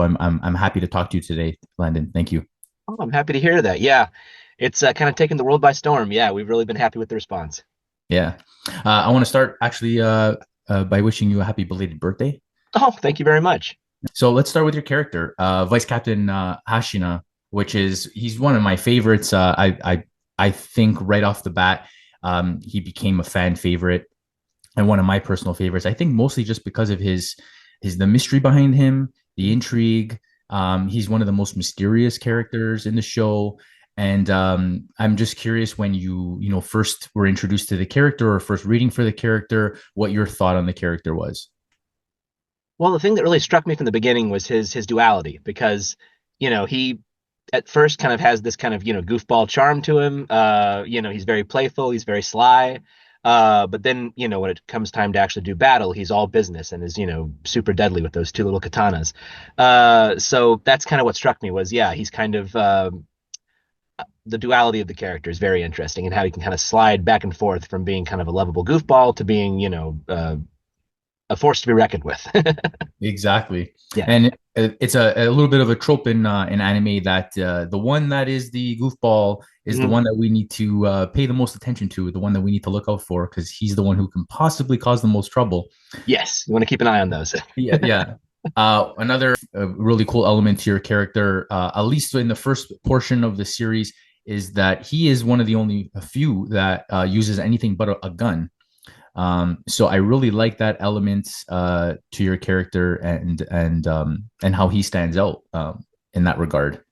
I'm happy to talk to you today, Landon. Thank you. Oh, I'm happy to hear that. Yeah, it's kind of taken the world by storm. Yeah, we've really been happy with the response. Yeah. I want to start actually by wishing you a happy belated birthday. Oh, thank you very much. So let's start with your character, Vice Captain Hoshina, which is he's one of my favorites. I think right off the bat, he became a fan favorite and one of my personal favorites. I think mostly just because of his the mystery behind him, the intrigue. He's one of the most mysterious characters in the show. And I'm just curious when you first were introduced to the character or first reading for the character, what your thought on the character was. Well, the thing that really struck me from the beginning was his duality because, he at first kind of has this kind of, goofball charm to him. He's very playful, he's very sly. But then, when it comes time to actually do battle, he's all business and is, super deadly with those two little katanas. So that's kind of what struck me was, yeah, he's kind of the duality of the character is very interesting and how he can kind of slide back and forth from being kind of a lovable goofball to being, a force to be reckoned with. Exactly. Yeah. And it's a little bit of a trope in anime that the one that is the goofball is the Mhm. one that we need to pay the most attention to, the one that we need to look out for because he's the one who can possibly cause the most trouble. Yes, you want to keep an eye on those. Yeah, yeah. Another really cool element to your character, at least in the first portion of the series, is that he is one of the only a few that uses anything but a gun. So I really like that element to your character and how he stands out in that regard.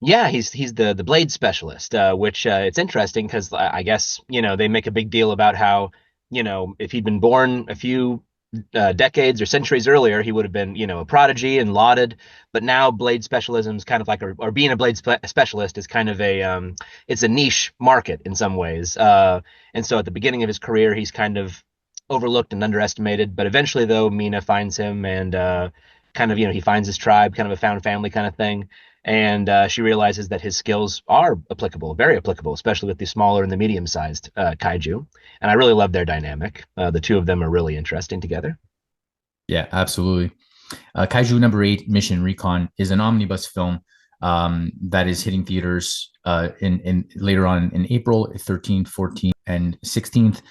Yeah, he's the blade specialist, which it's interesting because I guess they make a big deal about how if he'd been born a few decades or centuries earlier, he would have been a prodigy and lauded. But now blade specialism is kind of like or being a specialist is kind of it's a niche market in some ways. And so at the beginning of his career, he's kind of overlooked and underestimated. But eventually, though, Mina finds him and kind of he finds his tribe, kind of a found family kind of thing and she realizes that his skills are applicable, very applicable, especially with the smaller and the medium-sized kaiju. And I really love their dynamic. The two of them are really interesting together. Yeah, absolutely. Kaiju number 8, Mission Recon, is an omnibus film that is hitting theaters in later on in April 13th, 14th, and 16th.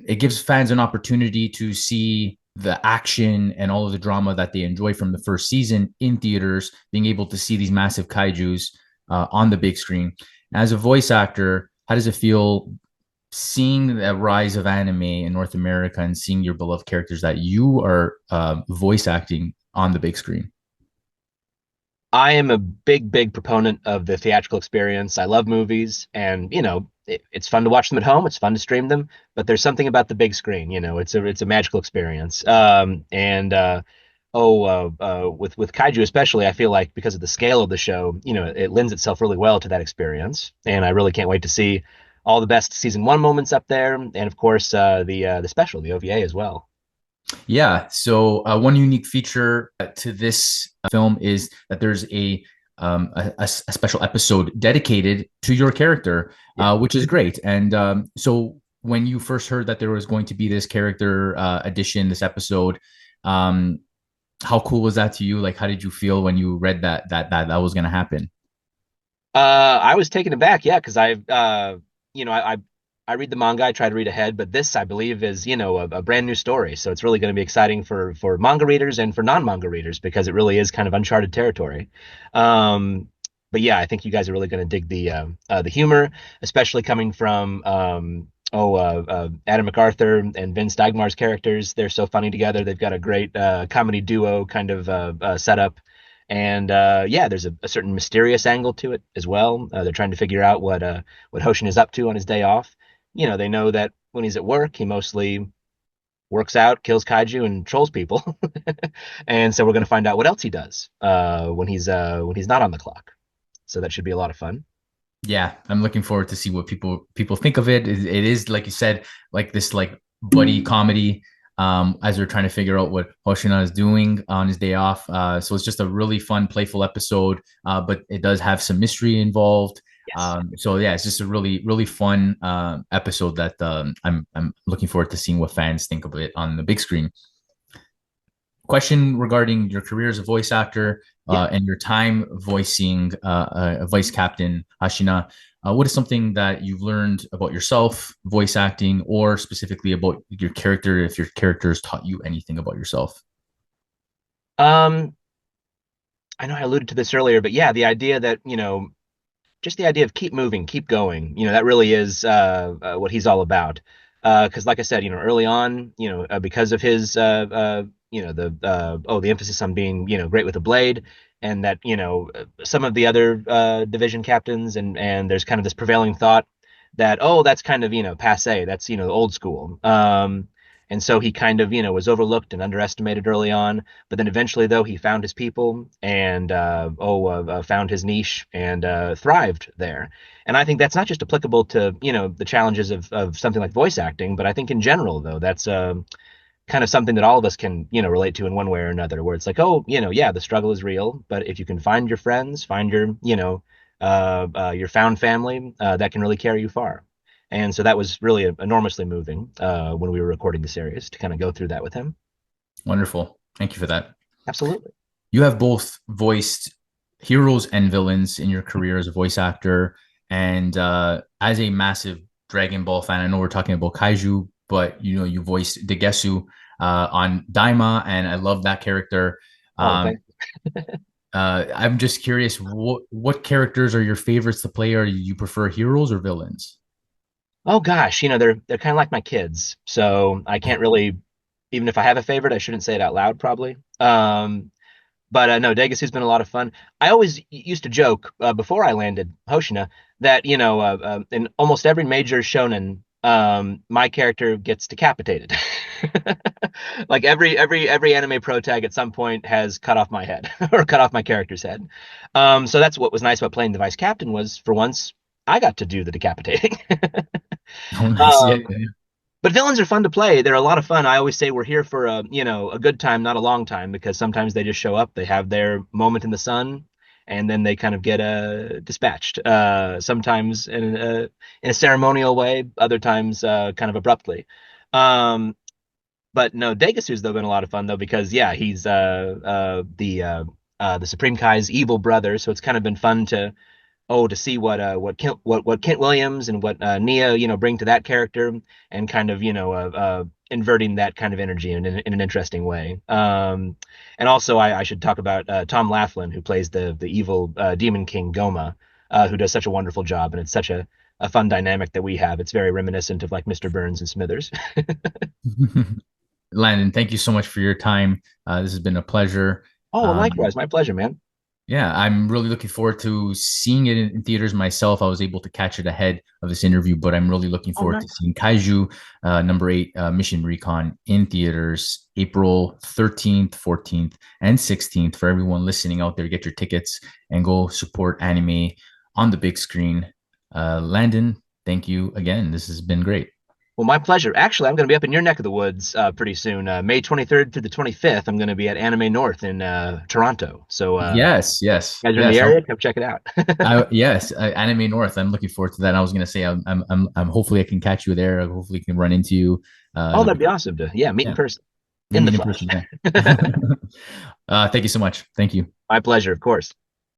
It gives fans an opportunity to see the action and all of the drama that they enjoy from the first season in theaters, being able to see these massive kaijus on the big screen. As a voice actor, how does it feel seeing the rise of anime in North America and seeing your beloved characters that you are voice acting on the big screen? I am a big proponent of the theatrical experience. I love movies, and it's fun to watch them at home. It's fun to stream them, but there's something about the big screen. It's a magical experience. And with Kaiju especially, I feel like because of the scale of the show, it lends itself really well to that experience, and I really can't wait to see all the best season one moments up there, and of course the special, the OVA as well. Yeah. So one unique feature to this film is that there's a special episode dedicated to your character, Yeah. which is great. And so when you first heard that there was going to be this character addition, this episode, um, how cool was that to you? Like, how did you feel when you read that was going to happen? I was taken aback, yeah, because I read the manga, I try to read ahead, but this I believe is a brand new story, so it's really going to be exciting for manga readers and for non-manga readers because it really is kind of uncharted territory. Um, but yeah, I think you guys are really going to dig the humor, especially coming from Adam MacArthur and Vince Dagmar's characters. They're so funny together. They've got a great comedy duo kind of setup. And yeah, there's a certain mysterious angle to it as well. They're trying to figure out what Hoshin is up to on his day off. They know that when he's at work, he mostly works out, kills kaiju, and trolls people. And so we're going to find out what else he does when he's not on the clock. So that should be a lot of fun. Yeah, I'm looking forward to see what people think of it. It is like you said, like this like buddy comedy. As they're trying to figure out what Hoshina is doing on his day off. So it's just a really fun, playful episode, but it does have some mystery involved. Yes. So yeah, it's just a really fun episode that I'm looking forward to seeing what fans think of it on the big screen. question regarding your career as a voice actor Yeah. and your time voicing Vice Captain Hoshina. What is something that you've learned about yourself, voice acting, or specifically about your character, if your character has taught you anything about yourself? Um, I know I alluded to this earlier, but yeah, the idea that, just the idea of keep moving, keep going, that really is what he's all about. Because, like I said, early on, because of his, the emphasis on being, great with a blade, and that, some of the other division captains, and there's kind of this prevailing thought that, oh, that's kind of, passe, that's, old school. And so he kind of, was overlooked and underestimated early on. But then eventually, though, he found his people and found his niche and thrived there. And I think that's not just applicable to the challenges of something like voice acting, but I think in general, though, that's kind of something that all of us can relate to in one way or another. Where it's like, oh, yeah, the struggle is real, but if you can find your friends, find your found family, that can really carry you far. And so that was really enormously moving when we were recording the series to kind of go through that with him. Wonderful. Thank you for that. Absolutely. You have both voiced heroes and villains in your career as a voice actor. And as a massive Dragon Ball fan, I know we're talking about Kaiju, but you voiced Degesu on Daima, and I love that character. Oh, Um, thank I'm just curious, what characters are your favorites to play? Or do you prefer heroes or villains? Oh gosh, they're kind of like my kids, so I can't really, even if I have a favorite, I shouldn't say it out loud probably. But no, Degas has been a lot of fun. I always used to joke before I landed Hoshina that in almost every major shonen, my character gets decapitated. Like every anime pro tag at some point has cut off my head or cut off my character's head. So that's what was nice about playing the vice captain was for once I got to do the decapitating. Oh, nice. Yeah, Um, yeah, but villains are fun to play. They're a lot of fun. I always say we're here for a good time, not a long time, because sometimes they just show up, they have their moment in the sun, and then they kind of get dispatched. Sometimes in a ceremonial way, other times kind of abruptly. Um, but no, Degasu's though been a lot of fun though because yeah, he's the Supreme Kai's evil brother, so it's kind of been fun to see what Kent Williams and what Nia bring to that character and kind of inverting that kind of energy in an interesting way. And also I should talk about Tom Laughlin who plays the evil Demon King Goma, who does such a wonderful job, and it's such a fun dynamic that we have. It's very reminiscent of like Mr. Burns and Smithers. yeah. Landon, thank you so much for your time. This has been a pleasure. Oh, well, Um, likewise, my pleasure, man. yeah, I'm really looking forward to seeing it in theaters myself. I was able to catch it ahead of this interview, but I'm really looking Oh, forward to nice. seeing Kaiju number 8 Mission Recon in theaters April 13th, 14th, and 16th. For everyone listening out there, get your tickets and go support anime on the big screen. Landon, thank you again. This has been great. Well, my pleasure. Actually, I'm going to be up in your neck of the woods pretty soon. May 23rd through the 25th, I'm going to be at Anime North in Toronto. So, Yes, yes, you guys are in the yes. area, come check it out. Yes, Anime North. I'm looking forward to that. I was gonna say, hopefully I can catch you there. Hopefully, I can run into you. Oh, It'll that'd be be awesome to, yeah, meet in yeah, person, we'll in the meet in flesh. person. Yeah. Thank you so much. Thank you. My pleasure, of course.